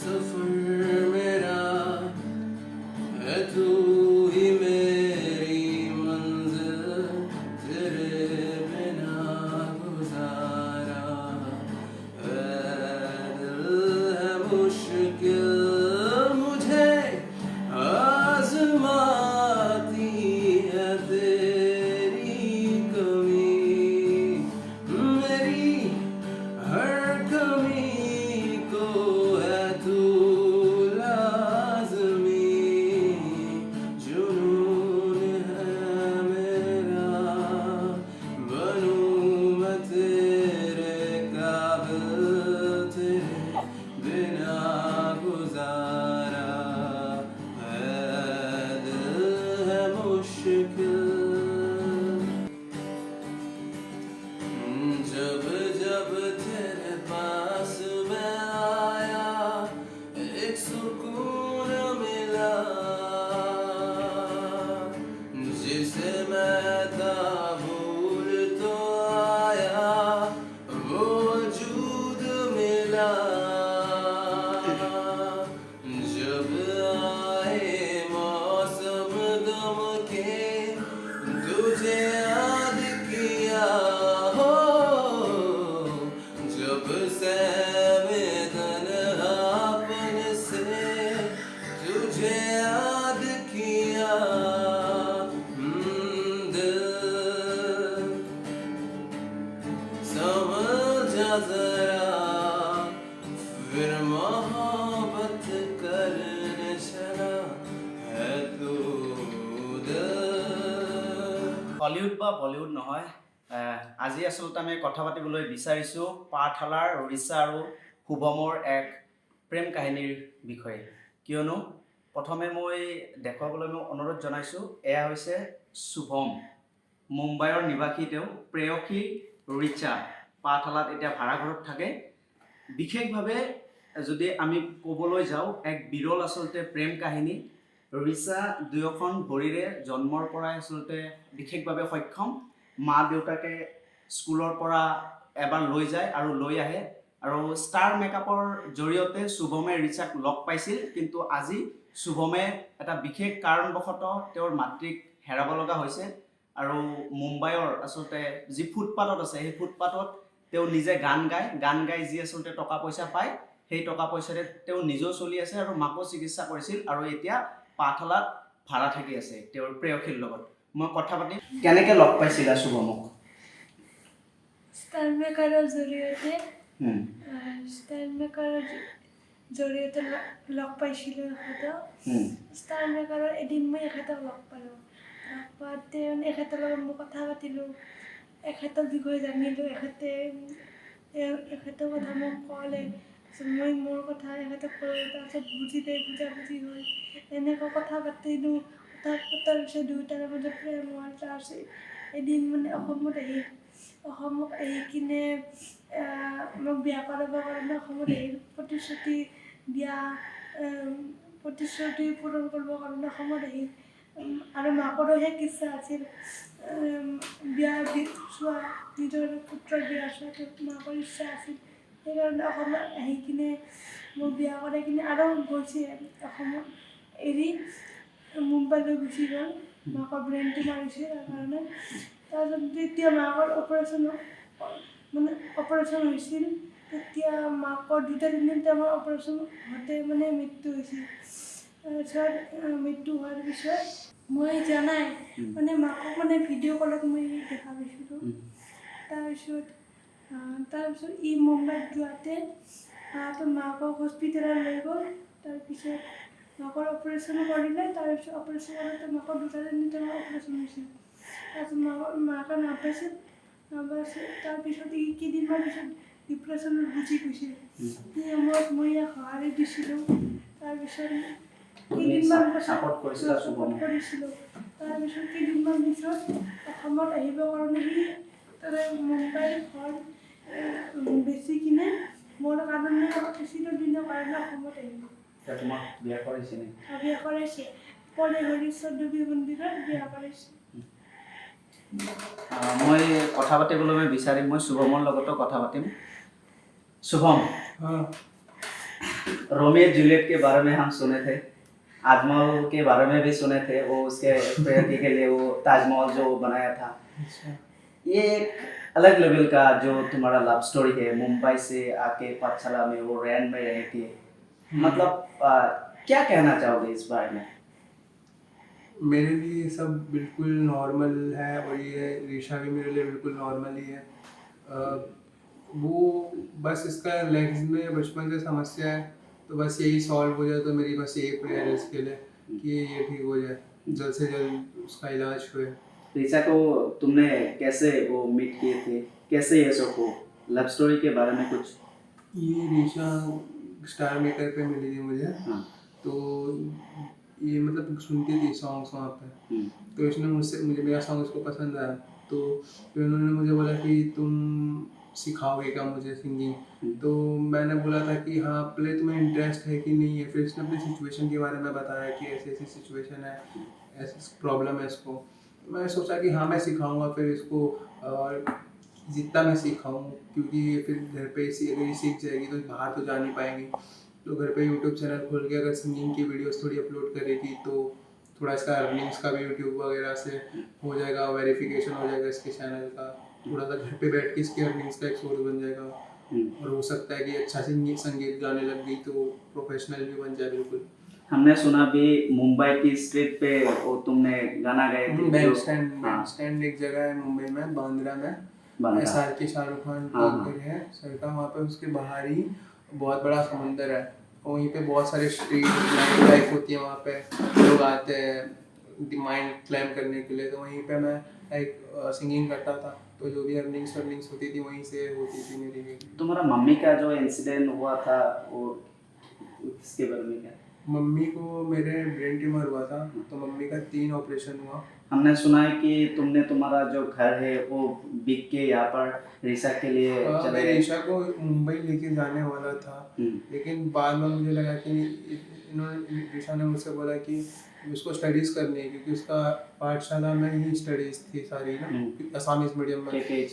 सफर मेरा है तू ही मेरी मंजिल तेरे बिना गुजारा है दिल है मुश्किल मुझे आजमाती है तेरी कमी मेरी हर कमी को है तू लाज़मी जुनून है मेरा बनूं मैं तेरे काबिल तेरे बिना गुजारा है दिल है मुश्किल जब जब तेरे पास मैं आया एक सुकून मिला जिसे मैं था भूल तो आया वो वजूद मिला जब आए मौसम गम के तुझे याद किया हो जब से मैं तन्हापन से तुझे याद किया दिल समझा जरा फिर मोहब्बत करने चला है तू दिल হলিউড বা বলিউড নহয় আজি আচলতে আমি কথা পাতিবলৈ বিচাৰিছোঁ পাঠশালাৰ ৰিচা আৰু শুভমৰ এক প্ৰেম কাহিনীৰ বিষয়ে কিয়নো প্ৰথমে মই দেখুৱাবলৈ মই অনুৰোধ জনাইছোঁ এয়া হৈছে শুভম মুম্বাইৰ নিবাসী তেওঁ প্ৰেয়সী ৰিচা পাঠশালাত এতিয়া ভাড়াঘৰত থাকে বিশেষভাৱে যদি আমি ক'বলৈ যাওঁ এক বিৰল আচলতে প্ৰেম কাহিনী ৰিচা দুয়োখন ভৰিৰে জন্মৰ পৰাই আচলতে বিশেষভাৱে সক্ষম মা দেউতাকে স্কুলৰ পৰা এবাৰ লৈ যায় আৰু লৈ আহে আৰু ষ্টাৰ মেকআপৰ জৰিয়তে শুভমে ৰিচাক লগ পাইছিল কিন্তু আজি শুভমে এটা বিশেষ কাৰণবশতঃ তেওঁৰ মাতৃক হেৰাব লগা হৈছে আৰু মুম্বাইৰ আচলতে যি ফুটপাথত আছে সেই ফুটপাথত তেওঁ নিজে গান গাই যি আচলতে টকা পইচা পায় সেই টকা পইচাৰে তেওঁ নিজেও চলি আছে আৰু মাকো চিকিৎসা কৰিছিল আৰু এতিয়া পাঠশালাত ভাড়া থাকি আছে তেওঁৰ প্ৰেয়সীৰ লগত মই কথা পাতিম কেনেকৈ লগ পাইছিলা শুভমক ষ্টাৰ মেকাৰৰ জৰিয়তে লগ পাইছিলোঁ এখেতক ষ্টাৰ মেকাৰৰ এদিন মই এখেতক লগ পালোঁ লগ পাওঁতে এখেতৰ লগত মই কথা পাতিলোঁ এখেতৰ বিষয়ে জানিলোঁ এখেতৰ কথা মোক ক'লে মই মোৰ কথা এখেতক ক'লোঁ তাৰপিছত বুজাবুজি হ'ল এনেকৈ কথা পাতিলোঁ কথা পতাৰ পিছত দুয়োটাৰ মাজত প্ৰেম হ'ল তাৰপিছত এদিন মানে অসমত আহি কিনে মোক বিয়া কৰাবৰ কাৰণে অসমত আহি প্ৰতিশ্ৰুতি পূৰণ কৰিবৰ কাৰণে অসমত আহি আৰু মাকৰো সেই ইচ্ছা আছিল বিয়া চোৱা নিজৰ পুত্ৰৰ বিয়া চোৱাটো মাকৰ ইচ্ছা আছিল সেইকাৰণে অসমত আহি কিনে মোক বিয়া কৰাই কিনে আৰু গৈছে অসমত এৰি মুম্বাইলৈ গুচি গ'ল মাকৰ ব্ৰেইনটো মাৰিছে তাৰ কাৰণে তাৰপিছত যেতিয়া মাকৰ অপাৰেশ্যন হৈছিল তেতিয়া মাকৰ 2-3 টাইমৰ অপাৰেশ্যন হওঁতে মানে মৃত্যু হৈছিল তাৰপিছত মৃত্যু হোৱাৰ পিছত মই জানাই মানে মাকক মানে ভিডিঅ' কলত মই দেখা পাইছিলোঁ তাৰপিছত ই মুম্বাইত যোৱাতে মাকক হস্পিটেলত লৈ গ'ল তাৰপিছত মাকৰ অপাৰেশ্যন কৰিলে তাৰপিছত অপাৰেশ্যন কৰোঁতে মাকৰ 2-3 টাইমৰ অপাৰেশ্যন হৈছিল তাৰপিছত মাকে নাপাইছিল তাৰপিছত ই কেইদিনমান পিছত ডিপ্ৰেশ্যনত গুচি গৈছিল মই ইয়াক সঁহাৰি দিছিলোঁ তাৰপিছত কেইদিনমান ছাপৰ্ট কৰিছিলোঁ তাৰপিছত কেইদিনমান পিছত অসমত আহিবৰ কাৰণে সি তাতে মুম্বাইৰ ঘৰ বেছি কিনে মোৰ কাৰণে চিৰদিনৰ কাৰণে অসমত আহিব তোমাক বিয়া কৰাইছে নে বিয়া কৰাইছে পৰে হৰিশ্বৰ দেৱী মন্দিৰত বিয়া কৰাইছে মই কথা পাতিবলৈ মই বিচাৰিম মই শুভমৰ লগতো কথা পাতিম শুভম रोमियो जूलियट के बारे में हम सुने थे, आजमहल के बारे में भी सुने थे, वो उसके प्रेयसी के लिए वो ताजमहल जो बनाया था। अच्छा। ये एक अलग लेवल का जो तुम्हारा लव स्टोरी है, मुंबई से आके पाठशाला में वो रैन में रह के, मतलब क्या कहना चाहोगे इस बारे में? मेरे लिए ये सब बिल्कुल नॉर्मल है और ये रीशा भी मेरे लिए बिल्कुल नॉर्मल ही है। वो बस इसका लेग्स में बचपन से समस्या है, तो बस यही सॉल्व हो जाए तो मेरी बस यही प्रेयर है इसके लिए कि ये ठीक हो जाए, जल्द से जल्द उसका इलाज हुए। ऋचा को तुमने कैसे वो मीट किए थे, कैसे ये सब हो, लव स्टोरी के बारे में कुछ? ये रीशा स्टार मेकर पे मिली थी मुझे। हाँ। तो ये मतलब सुनती थी सॉन्ग्स वहाँ पे, तो इसने मुझे मेरा सॉन्ग उसको पसंद आया, तो फिर उन्होंने मुझे बोला कि तुम सिखाओगे क्या मुझे सिंगिंग। तो मैंने बोला था कि हाँ पहले तुम्हें इंटरेस्ट है कि नहीं है। फिर इसने अपनी सिचुएशन के बारे में बताया कि ऐसी ऐसी सिचुएशन है, ऐसी प्रॉब्लम है इसको। मैंने सोचा कि हाँ मैं सिखाऊंगा फिर इसको, और जितना मैं सिखाऊँ, क्योंकि ये फिर घर पे अगर ये सीख जाएगी तो बाहर तो जा नहीं पाएंगी, तो घर पे यूट्यूब चैनल खोल के अगर सिंगिंग की वीडियोस थोड़ी अपलोड करेगी तो थोड़ा इसका अर्निंग्स का भी यूट्यूब वगैरह से हो जाएगा, वेरिफिकेशन हो जाएगा इसके चैनल का, थोड़ा सा घर पे बैठ के इसकी अर्निंग्स का एक सोर्स बन जाएगा। और हो सकता है कि अच्छा संगीत गाने लग गई तो प्रोफेशनल भी बन जाए। बिल्कुल। हमने सुना भी मुंबई की स्ट्रीट पे वो तुमने गाना गाए थे। बैंक स्टैंड एक जगह है मुंबई में, बांद्रा में, एसआर के शाहरुख खान का घर है सर का, वहाँ पे उसके बाहर ही बहुत बड़ा समुंदर है, और वहीं पे बहुत सारे स्ट्रीट लाइफ होती है, वहाँ पे लोग आते हैं माइंड क्लाइम करने के लिए। तो वहीं पे मैं एक सिंगिंग करता था, तो जो भी अर्निंग्स होती थी वहीं से होती थी मेरी भी। तुम्हारा मम्मी का जो इंसिडेंट हुआ था वो किसके बारे में क्या? मम्मी को मेरे ब्रेन ट्यूमर हुआ था, तो मम्मी का 3 ऑपरेशन हुआ। हमने सुना है कि तुमने तुम्हारा जो घर है वो बिक के यहाँ पर ऋचा के लिए मैं चले गए। ऋचा को मुंबई लेके जाने वाला था, लेकिन बाद में मुझे लगा कि ऋचा ने मुझसे बोला कि उसको स्टडीज़ करनी है, क्योंकि उसका पाठशाला में ही स्टडीज़ थी सारी ना, असामीज मीडियम में।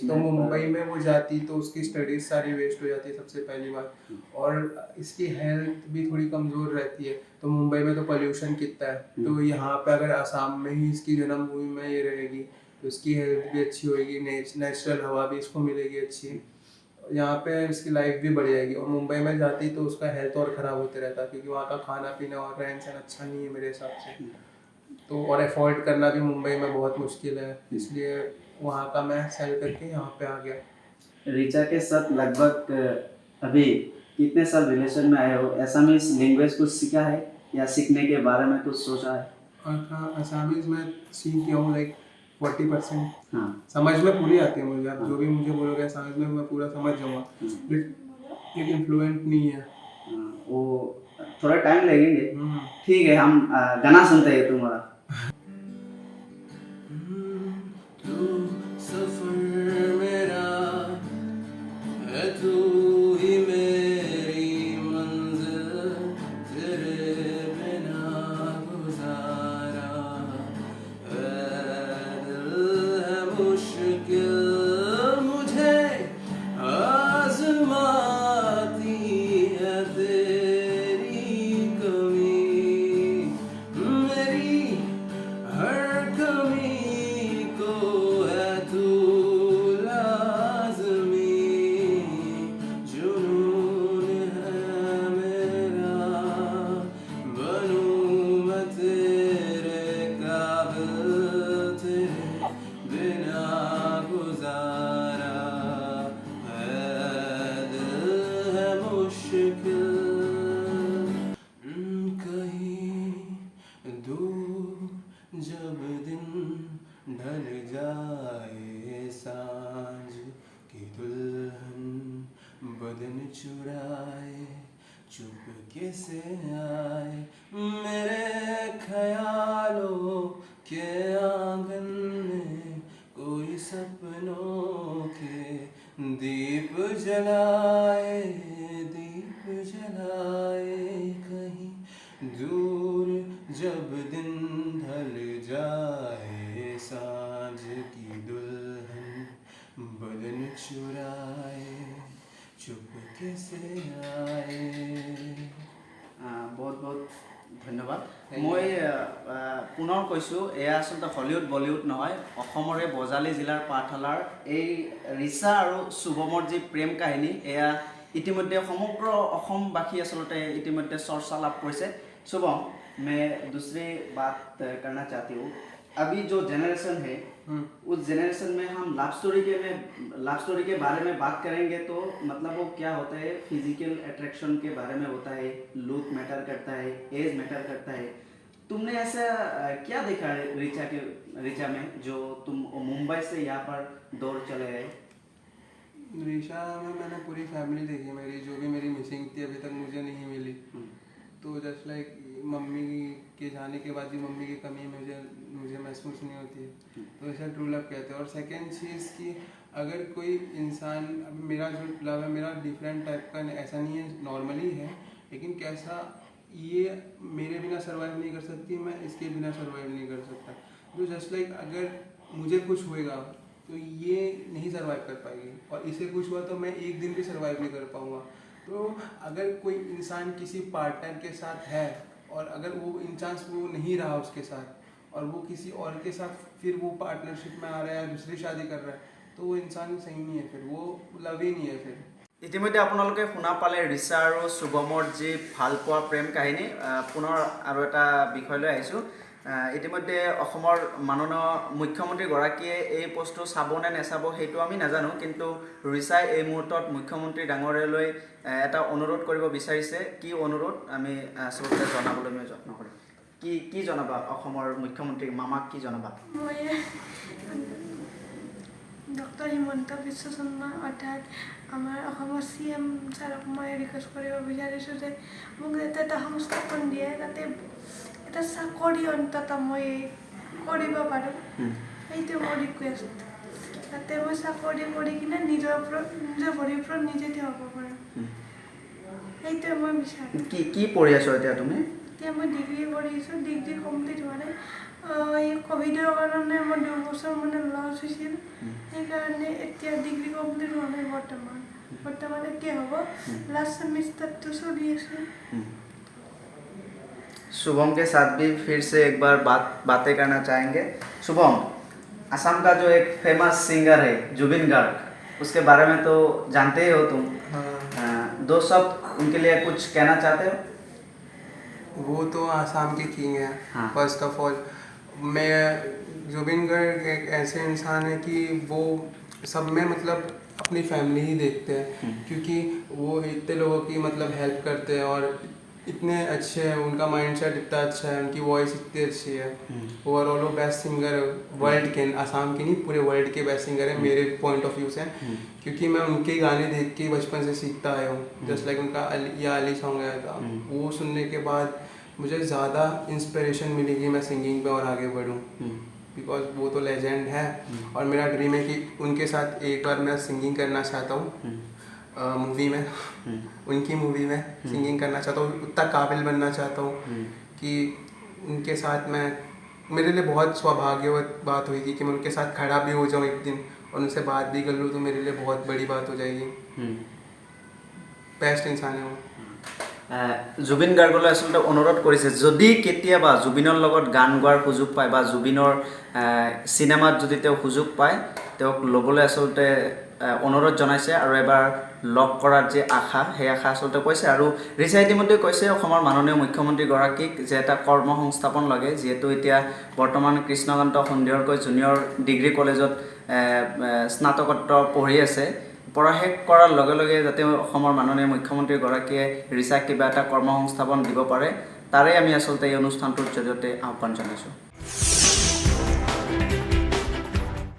तो मुंबई में वो जाती तो उसकी स्टडीज़ सारी वेस्ट हो जाती है सबसे पहली बात, और इसकी हेल्थ भी थोड़ी कमज़ोर रहती है। तो मुंबई में तो पोल्यूशन कितना है, तो यहाँ पे अगर असम में ही इसकी जन्मभूमि में ये रहेगी तो इसकी हेल्थ भी अच्छी होगी, नेचुरल हवा भी इसको मिलेगी अच्छी, यहाँ पे इसकी लाइफ भी बढ़ जाएगी। और मुंबई में जाती तो उसका हेल्थ और ख़राब होते रहता, क्योंकि वहाँ का खाना पीना और रहन सहन अच्छा नहीं है मेरे हिसाब से, तो और अफोर्ड करना भी मुंबई में बहुत मुश्किल है, इसलिए वहाँ का मैं सेल करके यहाँ पे आ गया। ऋचा के साथ लगभग अभी कितने साल रिलेशन में आए हो? असमीज लैंग्वेज कुछ सीखा है या सीखने के बारे में कुछ सोचा है? असमीज में सीख गया हूँ लाइक 40%। हाँ। समझ में पूरी आती है मुझे, आप जो भी मुझे बोलोगे समझ में मैं पूरा समझ जाऊँगा, लेकिन फ्लुएंट नहीं है। वो थोड़ा टाइम लगेंगे। ठीक है, हम गाना सुनते हैं तुम्हारा। तू सफर मेरा है, तू ही मेरी मंजिल, तेरे बिना गुजारा दिल है मुश्किल मुझे आजमाती है तेरी कमी, मेरी हर कमी को है तू लाज़मी, जुनून है मेरा बनूं मैं तेरे काबिल, तेरे बिना गुजारा है दिल है मुश्किल। कहीं दूर जब दिन ढल जाए, सांझ की दुल्हन बदन चुराए, चुपके से आए मेरे ख्यालों के आंगन में, कोई सपनों के दीप जलाए, दीप जलाए। कहीं दूर जब दिन ढल जाए, सांझ की दुल्हन बदन चुराए, चुपके से आए। ধন্যবাদ। মই পুনৰ কৈছোঁ, এয়া আচলতে হলিউড বলিউড নহয়, অসমৰে বজালী জিলাৰ পাঠশালাৰ এই ৰিচা আৰু শুভমৰ যি প্ৰেম কাহিনী, এয়া ইতিমধ্যে সমগ্ৰ অসমবাসী আচলতে ইতিমধ্যে চৰ্চা লাভ কৰিছে। शुभम, मैं दूसरी बात करना चाहती हूँ। अभी जो जनरेशन है उस जनरेशन में हम लव स्टोरी के बारे में बात करेंगे तो मतलब वो क्या होता है, फिजिकल अट्रैक्शन के बारे में होता है, लुक मैटर करता है, एज मैटर करता है। तुमने ऐसा क्या देखा रिचा में जो तुम मुंबई से यहाँ पर दौड़ चले आए? रिचा में मैंने पूरी फैमिली देखी, मेरी जो भी मेरी मिसिंग थी अभी तक मुझे नहीं मिली। तो जस्ट लाइक मम्मी के जाने के बाद भी मम्मी की कमी मुझे महसूस नहीं होती, तो ऐसा ट्रू लव कहते हैं। और सेकंड चीज़ कि अगर कोई इंसान, अभी मेरा जो लव है मेरा डिफरेंट टाइप का, ऐसा नहीं है, नॉर्मली है, लेकिन कैसा ये मेरे बिना सर्वाइव नहीं कर सकती, मैं इसके बिना सर्वाइव नहीं कर सकता। तो जस्ट लाइक अगर मुझे कुछ होएगा तो ये नहीं सर्वाइव कर पाएगी, और इसे कुछ हुआ तो मैं एक दिन भी सर्वाइव नहीं कर पाऊँगा। तो अगर कोई इंसान किसी पार्टनर के साथ है और अगर वो इंसान वो नहीं रहा उसके साथ, और वो किसी और के साथ फिर वो पार्टनरशिप में आ रहा है, दूसरी शादी कर रहा है, तो वो इंसान सही नहीं है, फिर वो लव ही नहीं है फिर। ইতিমধ্যে আপোনালোকে শুনা পালে ৰিচা আৰু শুভমৰ যি ভালপোৱা প্ৰেম কাহিনী। পুনৰ আৰু এটা বিষয়লৈ আহিছোঁ। ইতিমধ্যে অসমৰ মাননীয় মুখ্যমন্ত্ৰীগৰাকীয়ে এই পোষ্টটো চাব নে নেচাব সেইটো আমি নাজানো, কিন্তু ৰিচাই এই মুহূৰ্তত মুখ্যমন্ত্ৰী ডাঙৰীয়ালৈ এটা অনুৰোধ কৰিব বিচাৰিছে। কি অনুৰোধ আমি আচলতে জনাবলৈ মই যত্ন কৰিম। কি জনাবা অসমৰ মুখ্যমন্ত্ৰী মামাক, কি জনাবা? মই ডক্টৰ হিমন্ত বিশ্ব শৰ্মা অৰ্থাৎ আমাৰ অসমৰ CM ছাৰক মই ৰিকুৱেষ্ট কৰিব বিচাৰিছোঁ যে মোক যাতে এটা সংস্থাপন দিয়ে, যাতে এটা চাকৰি অন্তত মই কৰিব পাৰোঁ, সেইটো মোৰ ৰিকুৱেষ্ট। যাতে মই চাকৰি কৰি কিনে নিজৰ ভৰিৰ ওপৰত নিজে থিয় হ'ব পাৰোঁ, সেইটোৱে মই বিচাৰোঁ। কি পঢ়ি আছো এতিয়া তুমি? এতিয়া মই ডিগ্ৰী কৰি আছোঁ, ডিগ্ৰী কমপ্লিট হোৱা নাই। এই ক'ভিডৰ কাৰণে মোৰ 2 বছৰ মানে লছ হৈছিল, সেইকাৰণে এতিয়া ডিগ্ৰী কমপ্লিট হোৱা নাই বৰ্তমান এতিয়া হ'ব, লাষ্ট সেমিষ্টাৰটো চলি আছে। शुभम के साथ भी फिर से एक बार बातें करना चाहेंगे। शुभम, असम का जो एक फेमस सिंगर है जुबिन गार्ग, उसके बारे में तो जानते ही हो तुम। हाँ। 2 शब्द उनके लिए कुछ कहना चाहते हो? वो तो आसाम के किंग हैं। हाँ। फर्स्ट ऑफ ऑल मैं जुबिन गार्ग एक ऐसे इंसान है कि वो सब में मतलब अपनी फैमिली ही देखते हैं, क्योंकि वो इतने लोगों की मतलब हेल्प करते हैं और इतने अच्छे हैं, उनका माइंडसेट इतना अच्छा है, उनकी वॉइस इतनी अच्छी है। ओवरऑल वो बेस्ट सिंगर वर्ल्ड के, आसाम के नहीं पूरे वर्ल्ड के बेस्ट सिंगर है मेरे पॉइंट ऑफ व्यू से, क्योंकि मैं उनके गाने देख के बचपन से सीखता आया हूँ। जस्ट लाइक उनका अली सॉन्ग आया था, वो सुनने के बाद मुझे ज़्यादा इंस्पिरेशन मिली कि मैं सिंगिंग पे और आगे बढ़ूँ, बिकॉज वो तो लेजेंड है। और मेरा ड्रीम है कि उनके साथ एक बार मैं सिंगिंग करना चाहता हूँ, मूवी में, उनकी मूवी में सिंगिंग करना चाहता हूँ, उतना काबिल बनना चाहता हूँ कि उनके साथ मैं, मेरे लिए बहुत सौभाग्यवत बात हुई थी कि मैं उनके साथ खड़ा भी हो जाऊँ एक दिन और उनसे बात भी कर लूँ, तो मेरे लिए बहुत बड़ी बात हो जाएगी। बेस्ट इंसान है वो। জুবিন গাৰ্গলৈ আচলতে অনুৰোধ কৰিছে, যদি কেতিয়াবা জুবিনৰ লগত গান গোৱাৰ সুযোগ পায় বা জুবিনৰ চিনেমাত যদি তেওঁ সুযোগ পায়, তেওঁক ল'বলৈ আচলতে অনুৰোধ জনাইছে আৰু এবাৰ লগ কৰাৰ যে আশা, সেই আশা আচলতে কৈছে। আৰু ৰিচা ইতিমধ্যে কৈছে অসমৰ মাননীয় মুখ্যমন্ত্ৰীগৰাকীক যে এটা কৰ্ম সংস্থাপন লাগে, যিহেতু এতিয়া বৰ্তমান কৃষ্ণকান্ত সন্দিয়ৰকৈ জুনিয়ৰ ডিগ্ৰী কলেজত স্নাতকোত্তৰ পঢ়ি আছে। পঢ়া শেষ কৰাৰ লগে লগে যাতে অসমৰ মাননীয় মুখ্যমন্ত্ৰীগৰাকীয়ে ৰিচাক কিবা এটা কৰ্ম সংস্থাপন দিব পাৰে, তাৰে আমি আচলতে এই অনুষ্ঠানটোৰ জৰিয়তে আহ্বান জনাইছোঁ।